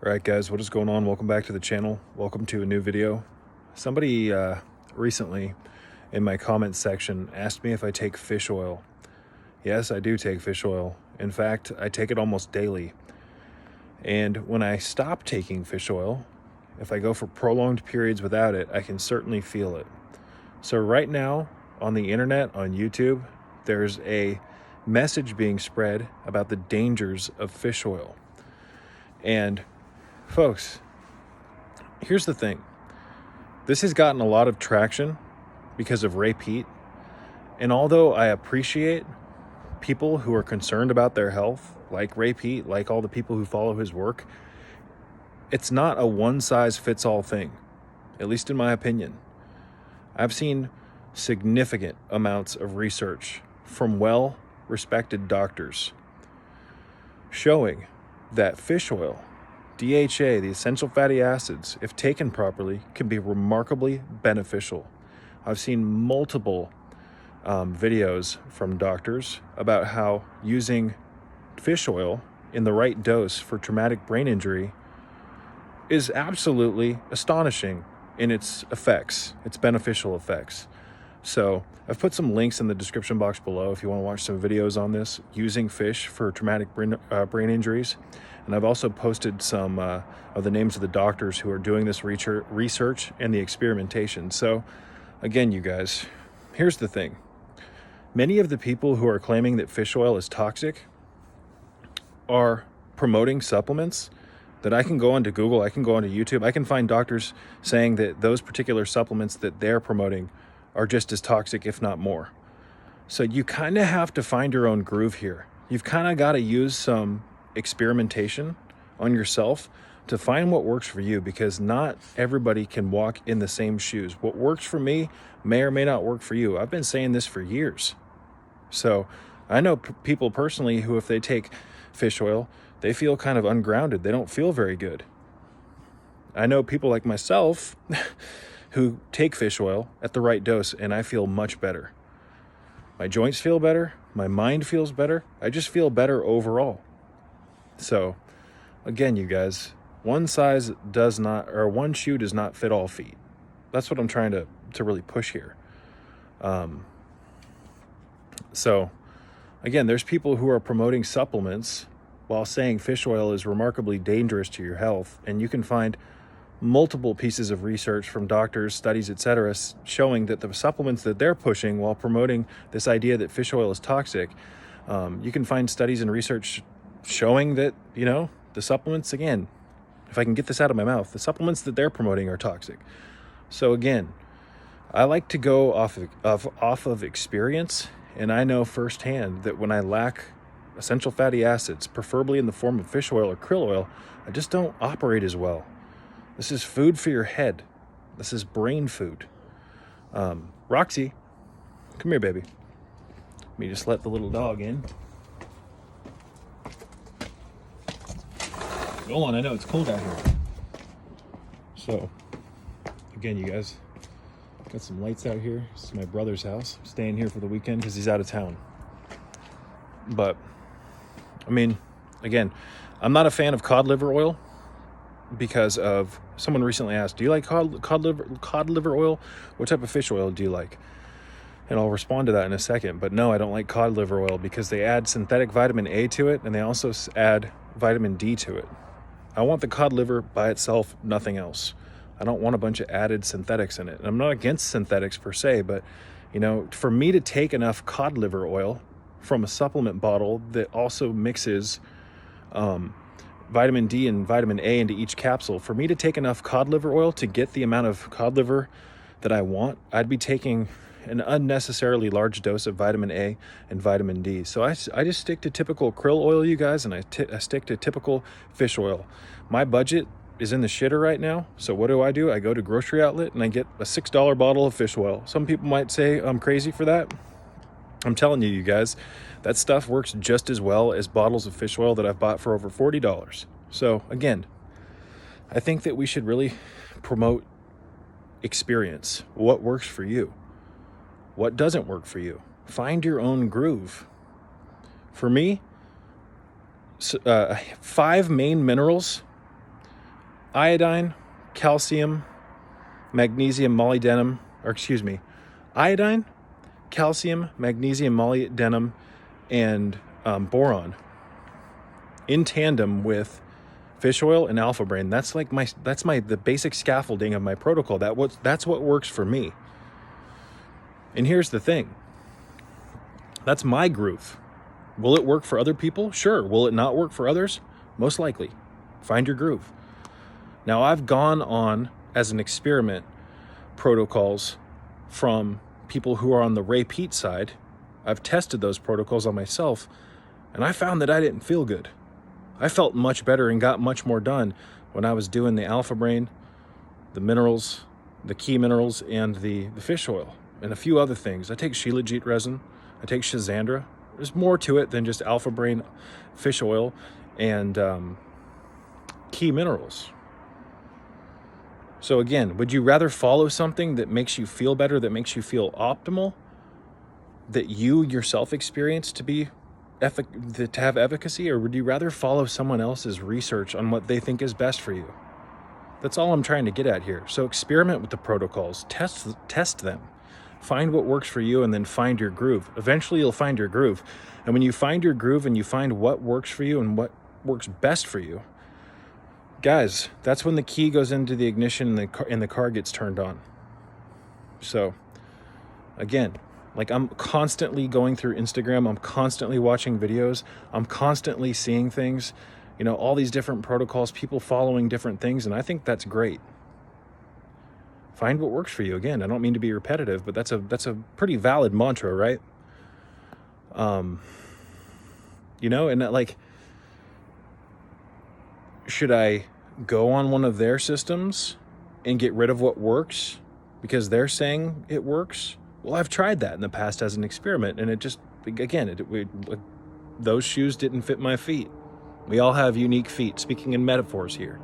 Alright guys, what is going on? Welcome back to the channel. Welcome to a new video. Somebody recently in my comments section asked me if I take fish oil. Yes, I do take fish oil. In fact, I take it almost daily. And when I stop taking fish oil, if I go for prolonged periods without it, I can certainly feel it. So right now on the internet, on YouTube, there's a message being spread about the dangers of fish oil. And folks, here's the thing. This has gotten a lot of traction because of Ray Peat. And although I appreciate people who are concerned about their health, like Ray Peat, like all the people who follow his work, it's not a one-size-fits-all thing, at least in my opinion. I've seen significant amounts of research from well-respected doctors showing that fish oil, DHA, the essential fatty acids, if taken properly, can be remarkably beneficial. I've seen multiple videos from doctors about how using fish oil in the right dose for traumatic brain injury is absolutely astonishing in its effects, its beneficial effects. So I've put some links in the description box below if you want to watch some videos on this, using fish for traumatic brain injuries. And I've also posted some of the names of the doctors who are doing this research and the experimentation. So again, you guys, here's the thing. Many of the people who are claiming that fish oil is toxic are promoting supplements that I can go onto Google, I can go onto YouTube, I can find doctors saying that those particular supplements that they're promoting are just as toxic, if not more. So you kind of have to find your own groove here. You've kind of got to use some experimentation on yourself to find what works for you, because not everybody can walk in the same shoes. What works for me may or may not work for you. I've been saying this for years. So I know people personally who, if they take fish oil, they feel kind of ungrounded. They don't feel very good. I know people like myself who take fish oil at the right dose, and I feel much better. My joints feel better. My mind feels better. I just feel better overall. So again, you guys, one shoe does not fit all feet. That's what I'm trying to really push here. So again, there's people who are promoting supplements while saying fish oil is remarkably dangerous to your health. And you can find multiple pieces of research from doctors, studies, etc., showing that the supplements that they're pushing while promoting this idea that fish oil is toxic, you can find studies and research showing that, the supplements, again, if I can get this out of my mouth, the supplements that they're promoting are toxic. So again, I like to go off of experience, and I know firsthand that when I lack essential fatty acids, preferably in the form of fish oil or krill oil, I just don't operate as well. This is food for your head. This is brain food. Roxy, come here, baby. Let me just let the little dog in. Go on, I know it's cold out here. So, again, you guys, got some lights out here. This is my brother's house. I'm staying here for the weekend because he's out of town. But, I mean, again, I'm not a fan of cod liver oil because of, someone recently asked, do you like cod liver oil? What type of fish oil do you like? And I'll respond to that in a second. But no, I don't like cod liver oil because they add synthetic vitamin A to it, and they also add vitamin D to it. I want the cod liver by itself, nothing else. I don't want a bunch of added synthetics in it. And I'm not against synthetics per se, but for me to take enough cod liver oil from a supplement bottle that also mixes vitamin D and vitamin A into each capsule, for me to take enough cod liver oil to get the amount of cod liver that I want, I'd be taking an unnecessarily large dose of vitamin A and vitamin D. So I just stick to typical krill oil, you guys, and I stick to typical fish oil. My budget is in the shitter right now, so what do? I go to grocery outlet and I get a $6 bottle of fish oil. Some people might say I'm crazy for that. I'm telling you, you guys, that stuff works just as well as bottles of fish oil that I've bought for over $40. So again, I think that we should really promote experience. What works for you? What doesn't work for you? Find your own groove. For me, 5 main minerals iodine, calcium, magnesium, molybdenum, iodine, calcium, magnesium, molybdenum, and boron in tandem with fish oil and alpha brain. That's like the basic scaffolding of my protocol. That's what works for me. And here's the thing. That's my groove. Will it work for other people? Sure. Will it not work for others? Most likely. Find your groove. Now, I've gone on as an experiment protocols from people who are on the Ray Peat side. I've tested those protocols on myself, and I found that I didn't feel good. I felt much better and got much more done when I was doing the alpha brain, the minerals, the key minerals, and the fish oil, and a few other things. I take shilajit resin. I take schizandra. There's more to it than just alpha brain, fish oil, and key minerals. So again, would you rather follow something that makes you feel better, that makes you feel optimal, that you yourself experience to have efficacy, or would you rather follow someone else's research on what they think is best for you? That's all I'm trying to get at here. So experiment with the protocols, test them, find what works for you, and then find your groove. Eventually you'll find your groove. And when you find your groove and you find what works for you and what works best for you, guys, that's when the key goes into the ignition and the car gets turned on. So again, like, I'm constantly going through Instagram. I'm constantly watching videos. I'm constantly seeing things, all these different protocols, people following different things. And I think that's great. Find what works for you. Again, I don't mean to be repetitive, but that's a pretty valid mantra, right? And that, like, should I go on one of their systems and get rid of what works because they're saying it works? Well, I've tried that in the past as an experiment, and it just, again, those shoes didn't fit my feet. We all have unique feet, speaking in metaphors here.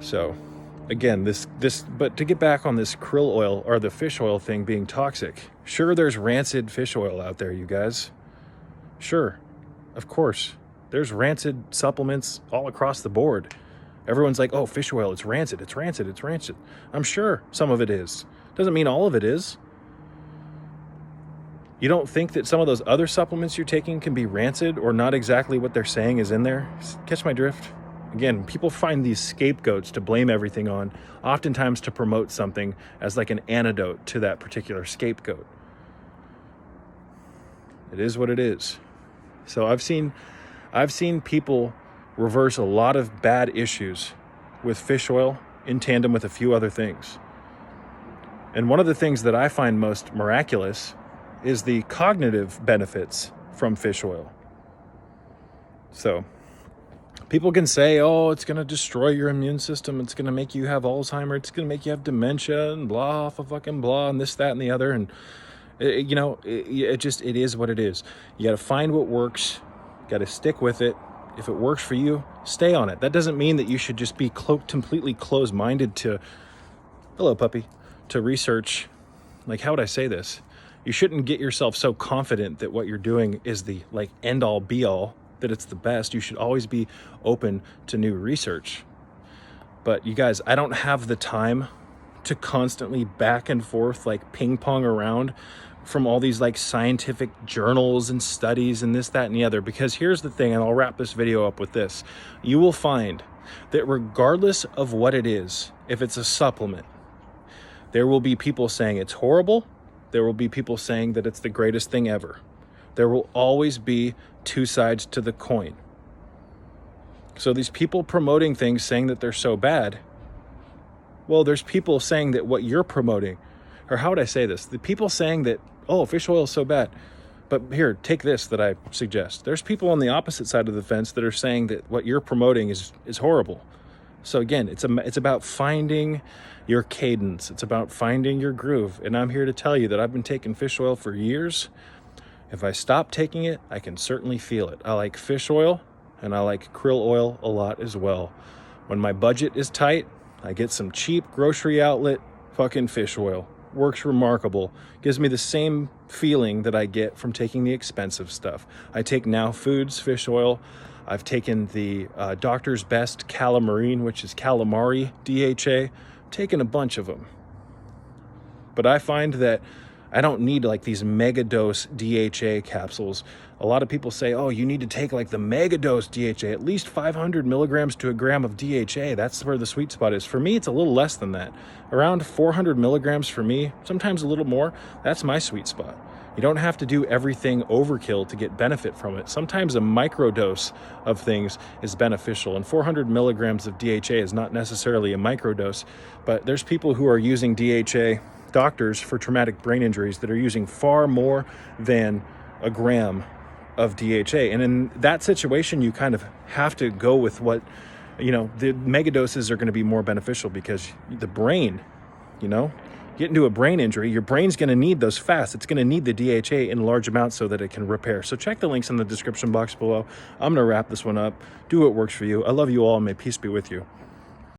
So, again, but to get back on this krill oil or the fish oil thing being toxic, sure, there's rancid fish oil out there, you guys. Sure, of course. There's rancid supplements all across the board. Everyone's like, oh, fish oil, it's rancid, it's rancid, it's rancid. I'm sure some of it is. Doesn't mean all of it is. You don't think that some of those other supplements you're taking can be rancid or not exactly what they're saying is in there? Catch my drift? Again, people find these scapegoats to blame everything on, oftentimes to promote something as like an antidote to that particular scapegoat. It is what it is. So I've seen people reverse a lot of bad issues with fish oil in tandem with a few other things. And one of the things that I find most miraculous is the cognitive benefits from fish oil. So people can say, oh, it's going to destroy your immune system. It's going to make you have Alzheimer's. It's going to make you have dementia and blah, fucking blah, and this, that, and the other. And, it is what it is. You got to find what works. You got to stick with it. If it works for you, stay on it. That doesn't mean that you should just be completely closed-minded to, hello, puppy, to research. Like, how would I say this? You shouldn't get yourself so confident that what you're doing is the end-all be-all, that it's the best. You should always be open to new research. But you guys, I don't have the time to constantly back and forth, ping pong around from all these scientific journals and studies and this, that, and the other. Because here's the thing, and I'll wrap this video up with this. You will find that regardless of what it is, if it's a supplement, there will be people saying it's horrible. There will be people saying that it's the greatest thing ever. There will always be two sides to the coin. So these people promoting things saying that they're so bad, well, there's people saying that what you're promoting, or how would I say this? The people saying that, oh, fish oil is so bad, but here, take this that I suggest. There's people on the opposite side of the fence that are saying that what you're promoting is horrible. So again, it's about finding your cadence. It's about finding your groove. And I'm here to tell you that I've been taking fish oil for years. If I stop taking it, I can certainly feel it. I like fish oil and I like krill oil a lot as well. When my budget is tight, I get some cheap grocery outlet fucking fish oil. Works remarkable. Gives me the same feeling that I get from taking the expensive stuff. I take Now Foods fish oil. I've taken the Doctor's Best Calamine, which is calamari DHA. Taken a bunch of them. But I find that I don't need like these mega dose DHA capsules. A lot of people say, oh, you need to take like the mega dose DHA, at least 500 milligrams to a gram of DHA. That's where the sweet spot is. For me, it's a little less than that. Around 400 milligrams for me, sometimes a little more. That's my sweet spot. You don't have to do everything overkill to get benefit from it. Sometimes a microdose of things is beneficial, and 400 milligrams of DHA is not necessarily a microdose, but there's people who are using DHA, doctors for traumatic brain injuries, that are using far more than a gram of DHA. And in that situation, you kind of have to go with what, the megadoses are going to be more beneficial, because the brain, get into a brain injury, your brain's going to need those fast. It's going to need the DHA in large amounts so that it can repair. So check the links in the description box below. I'm going to wrap this one up. Do what works for you. I love you all, and may peace be with you.